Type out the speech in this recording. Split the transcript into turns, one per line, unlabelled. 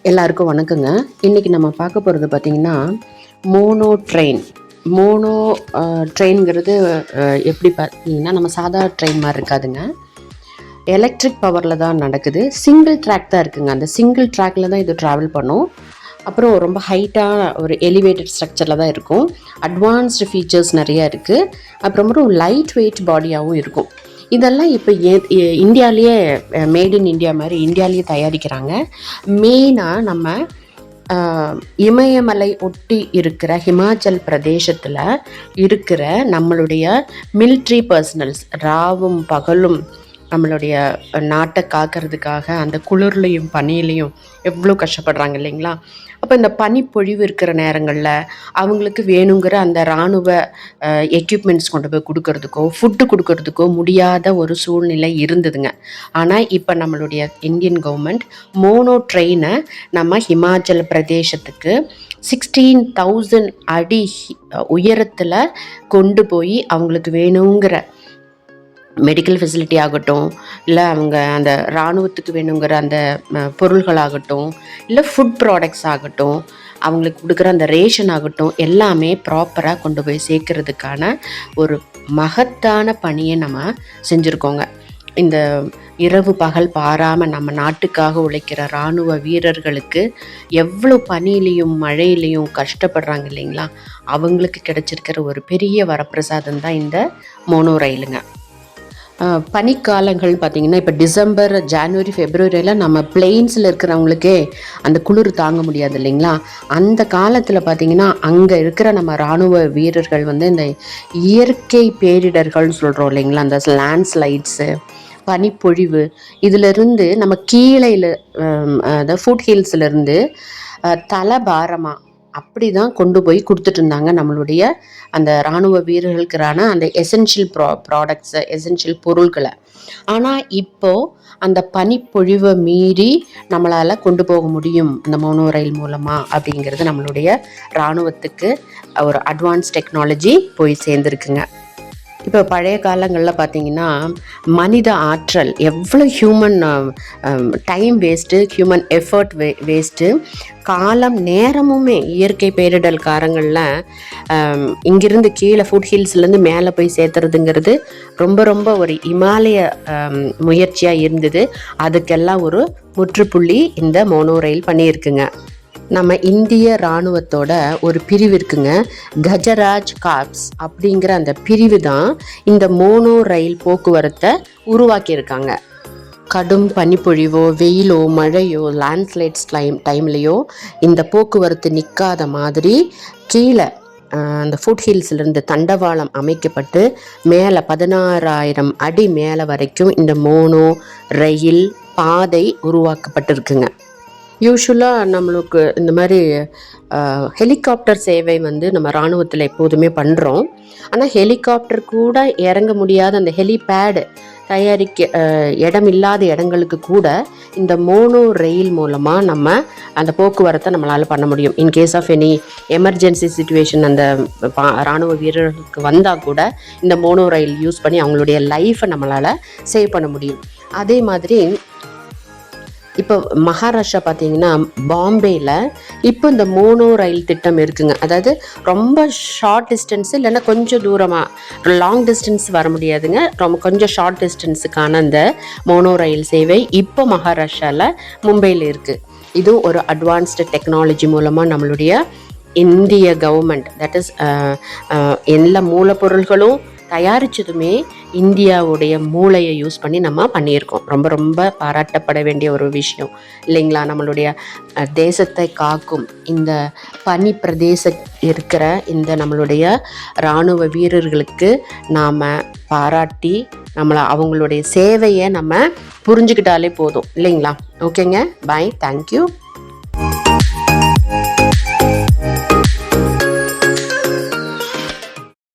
எல்லாருக்கும் வணக்கங்க. இன்றைக்கி நம்ம பார்க்க போகிறது பார்த்திங்கன்னா மோனோ ட்ரெயின்ங்கிறது எப்படி பார்த்தீங்கன்னா நம்ம சாதா ட்ரெயின் மாதிரி இருக்காதுங்க. எலக்ட்ரிக் பவரில் தான் நடக்குது. சிங்கிள் ட்ராக் தான் இருக்குங்க. அந்த சிங்கிள் ட்ராக்கில் தான் இது ட்ராவல் பண்ணும். அப்புறம் ரொம்ப ஹைட்டாக ஒரு எலிவேட்டட் ஸ்ட்ரக்சரில் தான் இருக்கும். அட்வான்ஸ்டு ஃபீச்சர்ஸ் நிறையா இருக்குது. அப்புறம் லைட் வெயிட் பாடியாகவும் இருக்கும். இதெல்லாம் இப்போ இந்தியாவிலேயே மேட் இன் இந்தியா மாதிரி இந்தியாவிலேயே தயாரிக்கிறாங்க. மெயினாக நம்ம இமயமலை ஒட்டி இருக்கிற ஹிமாச்சல் பிரதேசத்தில் இருக்கிற நம்மளுடைய மிலிட்ரி பர்சனல்ஸ் ராவும் பகலும் நம்மளுடைய நாட்டை காக்கிறதுக்காக அந்த குளிர்லையும் பனியிலையும் எவ்வளோ கஷ்டப்படுறாங்க இல்லைங்களா. அப்போ இந்த பனிப்பொழிவு இருக்கிற நேரங்களில் அவங்களுக்கு வேணுங்கிற அந்த இராணுவ எக்யூப்மெண்ட்ஸ் கொண்டு போய் கொடுக்கறதுக்கோ ஃபுட்டு கொடுக்கறதுக்கோ முடியாத ஒரு சூழ்நிலை இருந்ததுங்க. ஆனால் இப்போ நம்மளுடைய இந்தியன் கவர்மெண்ட் மோனோ ட்ரெயினை நம்ம ஹிமாச்சல் பிரதேசத்துக்கு 16,000 அடி உயரத்தில் கொண்டு போய் அவங்களுக்கு வேணுங்கிற மெடிக்கல் ஃபெசிலிட்டி ஆகட்டும், இல்லை அவங்க அந்த இராணுவத்துக்கு வேணுங்கிற அந்த பொருள்களாகட்டும், இல்லை ஃபுட் ப்ராடக்ட்ஸ் ஆகட்டும், அவங்களுக்கு கொடுக்குற அந்த ரேஷன் ஆகட்டும், எல்லாமே ப்ராப்பராக கொண்டு போய் சேர்க்கறதுக்கான ஒரு மகத்தான பணியை நம்ம செஞ்சுருக்கோங்க. இந்த இரவு பகல் பாராமல் நம்ம நாட்டுக்காக உழைக்கிற இராணுவ வீரர்களுக்கு எவ்வளோ பனியிலையும் மழையிலையும் கஷ்டப்படுறாங்க இல்லைங்களா, அவங்களுக்கு கிடைச்சிருக்கிற ஒரு பெரிய வரப்பிரசாதம் தான் இந்த மோனோ ரயிலுங்க. பனிக்காலங்கள் பார்த்திங்கன்னா இப்போ டிசம்பர், ஜான்வரி, ஃபெப்ரவரியில் நம்ம பிளெயின்ஸில் இருக்கிறவங்களுக்கே அந்த குளிர் தாங்க முடியாது இல்லைங்களா. அந்த காலத்தில் பார்த்திங்கன்னா அங்கே இருக்கிற நம்ம இராணுவ வீரர்கள் வந்து இந்த இயற்கை பேரிடர்கள்னு சொல்கிறோம் இல்லைங்களா, அந்த லேண்ட்ஸ்லைட்ஸு, பனிப்பொழிவு, இதிலிருந்து நம்ம கீழையில் அதாவது ஃபுட் ஹில்ஸ்லேருந்து தலபாரமாக அப்படி தான் கொண்டு போய் கொடுத்துட்டு இருந்தாங்க நம்மளுடைய அந்த இராணுவ வீரர்களுக்கான அந்த எசென்ஷியல் ப்ராடக்ட்ஸை, எசென்ஷியல் பொருட்களை. ஆனால் இப்போது அந்த பனிப்பொழிவை மீறி நம்மளால் கொண்டு போக முடியும் இந்த மோனோ ரயில் மூலமாக அப்படிங்கிறது நம்மளுடைய இராணுவத்துக்கு ஒரு அட்வான்ஸ் டெக்னாலஜி போய் சேர்ந்துருக்குங்க. இப்போ பழைய காலங்களில் பார்த்திங்கன்னா மனித ஆற்றல் எவ்வளோ human time waste, human effort waste, காலம் நேரமுமே இயற்கை பேரிடல் காரங்களில் இங்கிருந்து கீழே ஃபுட் ஹில்ஸ்லேருந்து மேலே போய் சேர்த்துறதுங்கிறது ரொம்ப ஒரு இமாலய முயற்சியாக இருந்தது. அதுக்கெல்லாம் ஒரு முற்றுப்புள்ளி இந்த மோனோ ரயில் பண்ணியிருக்குங்க. நம்ம இந்திய இராணுவத்தோட ஒரு பிரிவு இருக்குங்க, கஜராஜ் கார்ப்ஸ் அப்படிங்கிற அந்த பிரிவு தான் இந்த மோனோ ரயில் போக்குவரத்தை உருவாக்கியிருக்காங்க. கடும் பனிப்பொழிவோ, வெயிலோ, மழையோ, லேண்ட்ஸ்லைட்ஸ் டைம்லேயோ இந்த போக்குவரத்து நிற்காத மாதிரி கீழே அந்த ஃபுட் ஹில்ஸ்லேருந்து தண்டவாளம் அமைக்கப்பட்டு மேலே 16,000 அடி மேலே வரைக்கும் இந்த மோனோ ரயில் பாதை உருவாக்கப்பட்டிருக்குங்க. யூஸ்வலாக நம்மளுக்கு இந்த மாதிரி ஹெலிகாப்டர் சேவை வந்து நம்ம இராணுவத்தில் எப்போதுமே பண்ணுறோம். ஆனால் ஹெலிகாப்டர் கூட இறங்க முடியாத அந்த ஹெலிபேடு தயாரிக்க இடம் இல்லாத இடங்களுக்கு கூட இந்த மோனோ ரயில் மூலமாக நம்ம அந்த போக்குவரத்தை நம்மளால் பண்ண முடியும். In case of any emergency situation அந்த இராணுவ வீரர்களுக்கு வந்தால் கூட இந்த மோனோ ரயில் யூஸ் பண்ணி அவங்களுடைய லைஃப்பை நம்மளால் சேவ் பண்ண முடியும். அதே மாதிரி இப்போ மகாராஷ்டிரா பார்த்தீங்கன்னா பாம்பேயில் இப்போ இந்த மோனோ ரயில் திட்டம் இருக்குங்க. அதாவது ரொம்ப ஷார்ட் டிஸ்டன்ஸு இல்லைன்னா கொஞ்சம் தூரமாக லாங் டிஸ்டன்ஸ் வர முடியாதுங்க, கொஞ்சம் ஷார்ட் டிஸ்டன்ஸுக்கான அந்த மோனோ ரயில் சேவை இப்போ மகாராஷ்டிராவில் மும்பையில் இருக்குது. இதுவும் ஒரு அட்வான்ஸ்டு டெக்னாலஜி மூலமாக நம்மளுடைய இந்திய கவர்மெண்ட், தட் இஸ் எல்லா மூலப்பொருள்களும் தயாரித்ததுமே இந்தியாவுடைய மூளையை யூஸ் பண்ணி நம்ம பண்ணியிருக்கோம். ரொம்ப பாராட்டப்பட வேண்டிய ஒரு விஷயம் இல்லைங்களா. நம்மளுடைய தேசத்தை காக்கும் இந்த பனி பிரதேச இருக்கிற இந்த நம்மளுடைய இராணுவ வீரர்களுக்கு நாம் பாராட்டி அவங்களுடைய சேவையை நம்ம புரிஞ்சுக்கிட்டாலே போதும் இல்லைங்களா. ஓகேங்க, பாய், தேங்க்யூ.